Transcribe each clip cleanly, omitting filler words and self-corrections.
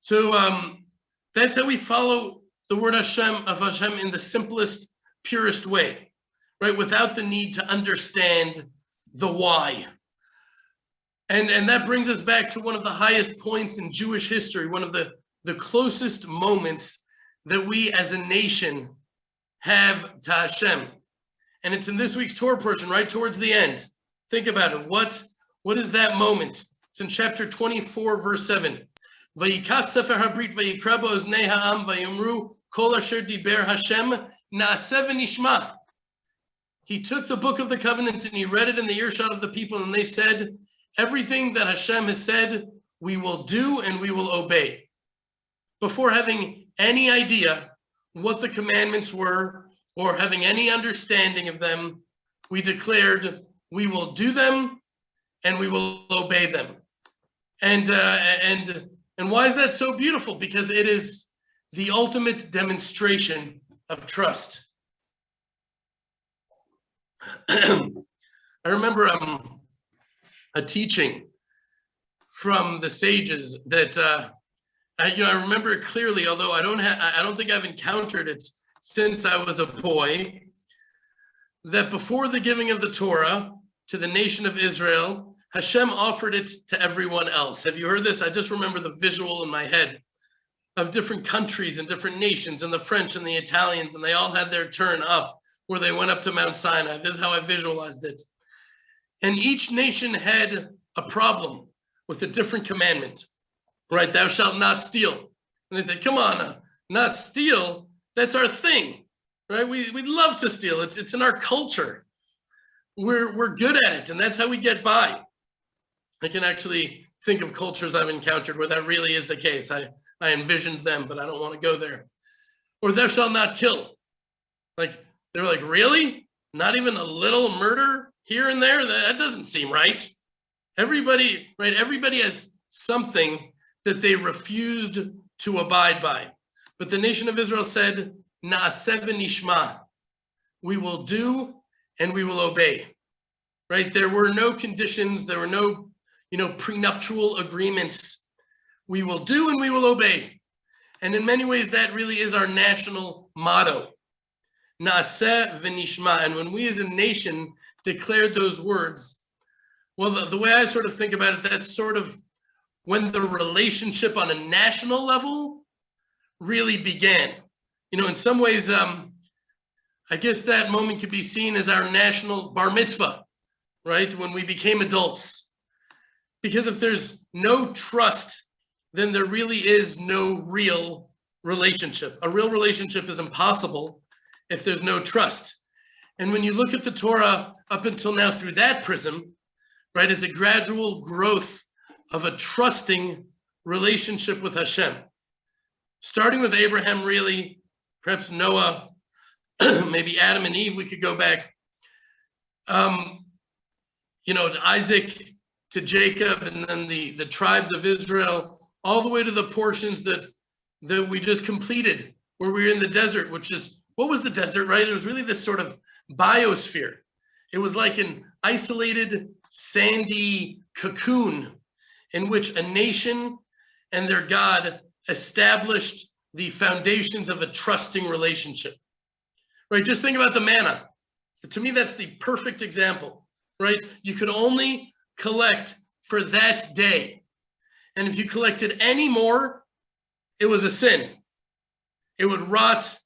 So that's how we follow the word Hashem of Hashem in the simplest, purest way, right? Without the need to understand the why. And that brings us back to one of the highest points in Jewish history, one of the closest moments that we as a nation have to Hashem. And it's in this week's Torah portion, right towards the end. Think about it. What is that moment? It's in chapter 24, verse 7. Vayikach sefer habrit vayikra bo oznei ha'am vayomru kol asher diber Hashem na'aseh v'nishma. He took the book of the covenant and he read it in the earshot of the people, and they said, everything that Hashem has said, we will do and we will obey. Before having any idea what the commandments were or having any understanding of them, we declared we will do them and we will obey them. And why is that so beautiful? Because it is the ultimate demonstration of trust. I remember a teaching from the sages that I remember it clearly, although I don't think I've encountered it since I was a boy, that before the giving of the Torah to the nation of Israel, Hashem offered it to everyone else. Have you heard this? I just remember the visual in my head of different countries and different nations, and the French and the Italians, and they all had their turn up where they went up to Mount Sinai. This is how I visualized it. And each nation had a problem with a different commandment, right? Thou shalt not steal. And they said, come on, not steal, that's our thing, right? We love to steal. It's in our culture. We're good at it, and that's how we get by. I can actually think of cultures I've encountered where that really is the case. I envisioned them, but I don't want to go there. Or thou shalt not kill. Like, they're like, really? Not even a little murder here and there? That doesn't seem right. Everybody has something that they refused to abide by. But the nation of Israel said, Na'aseh v'nishma. We will do and we will obey. Right? There were no conditions, there were no, prenuptial agreements. We will do and we will obey. And in many ways, that really is our national motto. Na'aseh v'nishma. And when we as a nation declared those words, well, the way I sort of think about it, that's sort of when the relationship on a national level really began. In some ways, I guess that moment could be seen as our national bar mitzvah, right? When we became adults. Because if there's no trust, then there really is no real relationship. A real relationship is impossible if there's no trust. And when you look at the Torah up until now through that prism, right, it's a gradual growth of a trusting relationship with Hashem. Starting with Abraham, really, perhaps Noah, maybe Adam and Eve, we could go back, to Isaac, to Jacob, and then the tribes of Israel, all the way to the portions that we just completed, where we were in the desert, what was the desert, right? It was really this sort of biosphere. It was like an isolated, sandy cocoon in which a nation and their God established the foundations of a trusting relationship, right? Just think about the manna. To me, that's the perfect example, right? You could only collect for that day. And if you collected any more, it was a sin. It would rot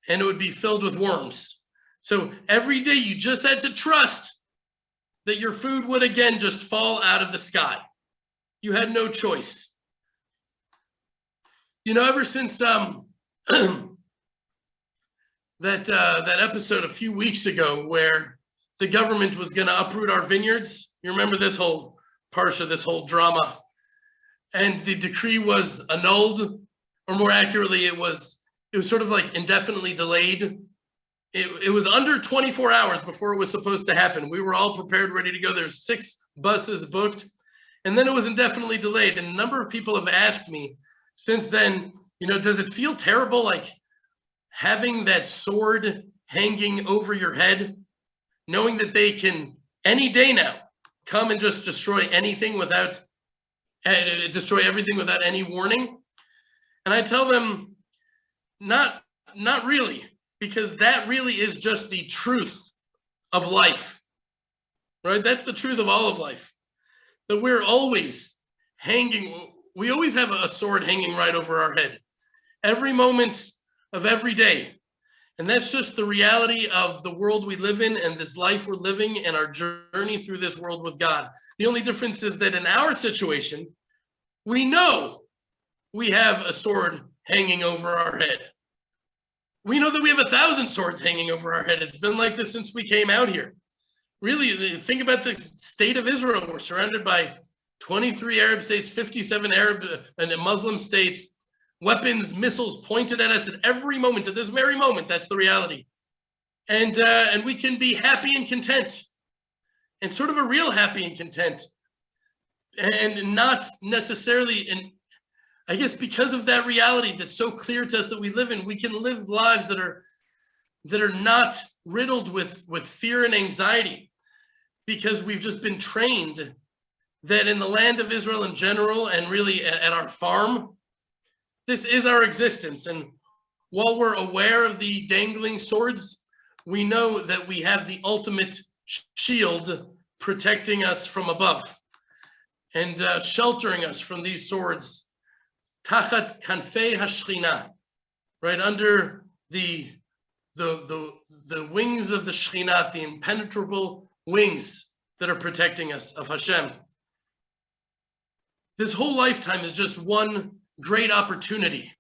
and it would be filled with worms. So every day you just had to trust that your food would again just fall out of the sky. You had no choice. Ever since that episode a few weeks ago where the government was going to uproot our vineyards, you remember this whole parsha, this whole drama, and the decree was annulled, or more accurately, it was sort of like indefinitely delayed. It was under 24 hours before it was supposed to happen. We were all prepared, ready to go. There's 6 buses booked, and then it was indefinitely delayed. And a number of people have asked me since then, does it feel terrible, like having that sword hanging over your head, knowing that they can any day now come and just destroy anything destroy everything without any warning? And I tell them, not really, because that really is just the truth of life, right? That's the truth of all of life, that we're always we always have a sword hanging right over our head, every moment of every day. And that's just the reality of the world we live in and this life we're living and our journey through this world with God. The only difference is that in our situation, we know we have a sword hanging over our head. We know that we have 1,000 swords hanging over our head. It's been like this since we came out here. Really, think about the state of Israel. We're surrounded by 23 Arab states, 57 Arab and Muslim states, weapons, missiles pointed at us at every moment, at this very moment. That's the reality. And we can be happy and content, and sort of a real happy and content, and not necessarily, and I guess because of that reality that's so clear to us that we live in, we can live lives that are not riddled with fear and anxiety, because we've just been trained that in the land of Israel in general, and really at our farm, this is our existence. And while we're aware of the dangling swords, we know that we have the ultimate shield protecting us from above and sheltering us from these swords. Tachat kanfei hashchina, right under the wings of the Shekhinah, the impenetrable wings that are protecting us of Hashem. This whole lifetime is just one great opportunity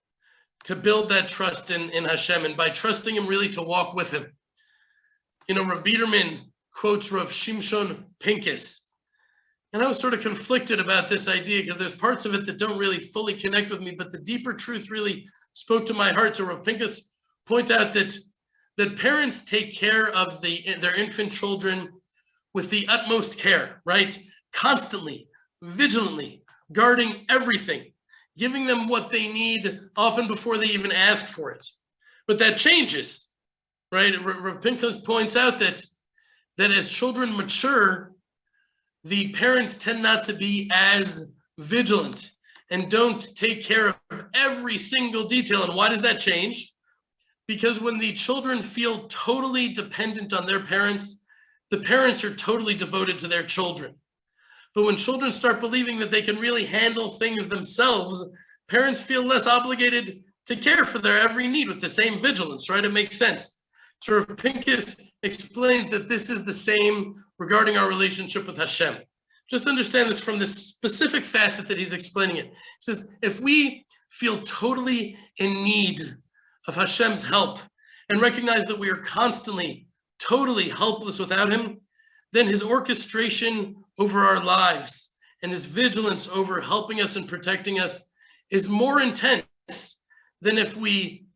to build that trust in Hashem, and by trusting Him, really to walk with Him. You know, Rav Biederman quotes Rav Shimshon Pincus, and I was sort of conflicted about this idea because there's parts of it that don't really fully connect with me, but the deeper truth really spoke to my heart. So Rav Pincus points out that parents take care of their infant children with the utmost care, right? Constantly, vigilantly, guarding everything, giving them what they need, often before they even ask for it. But that changes, right? Rav Pincus points out that as children mature, the parents tend not to be as vigilant and don't take care of every single detail. And why does that change? Because when the children feel totally dependent on their parents, the parents are totally devoted to their children. But when children start believing that they can really handle things themselves, parents feel less obligated to care for their every need with the same vigilance, right? It makes sense. So Rav Pincus explains that this is the same regarding our relationship with Hashem. Just understand this from this specific facet that he's explaining it. He says, if we feel totally in need of Hashem's help and recognize that we are constantly, totally helpless without Him, then His orchestration over our lives and His vigilance over helping us and protecting us is more intense than if we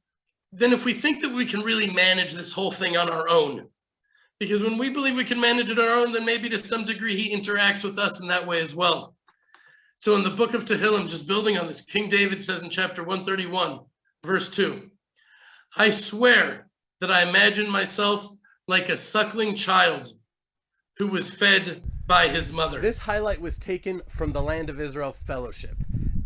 think that we can really manage this whole thing on our own. Because when we believe we can manage it on our own, then maybe to some degree He interacts with us in that way as well. So in the book of Tehillim, just building on this, King David says in chapter 131, verse 2, I swear that I imagine myself like a suckling child who was fed by his mother. This highlight was taken from the Land of Israel Fellowship.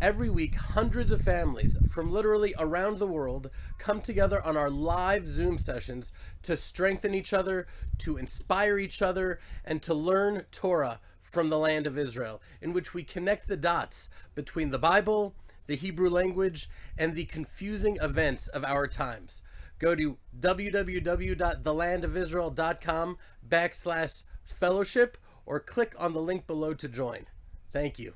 Every week, hundreds of families from literally around the world come together on our live Zoom sessions to strengthen each other, to inspire each other, and to learn Torah from the Land of Israel, in which we connect the dots between the Bible, the Hebrew language, and the confusing events of our times. Go to www.thelandofisrael.com/fellowship or click on the link below to join. Thank you.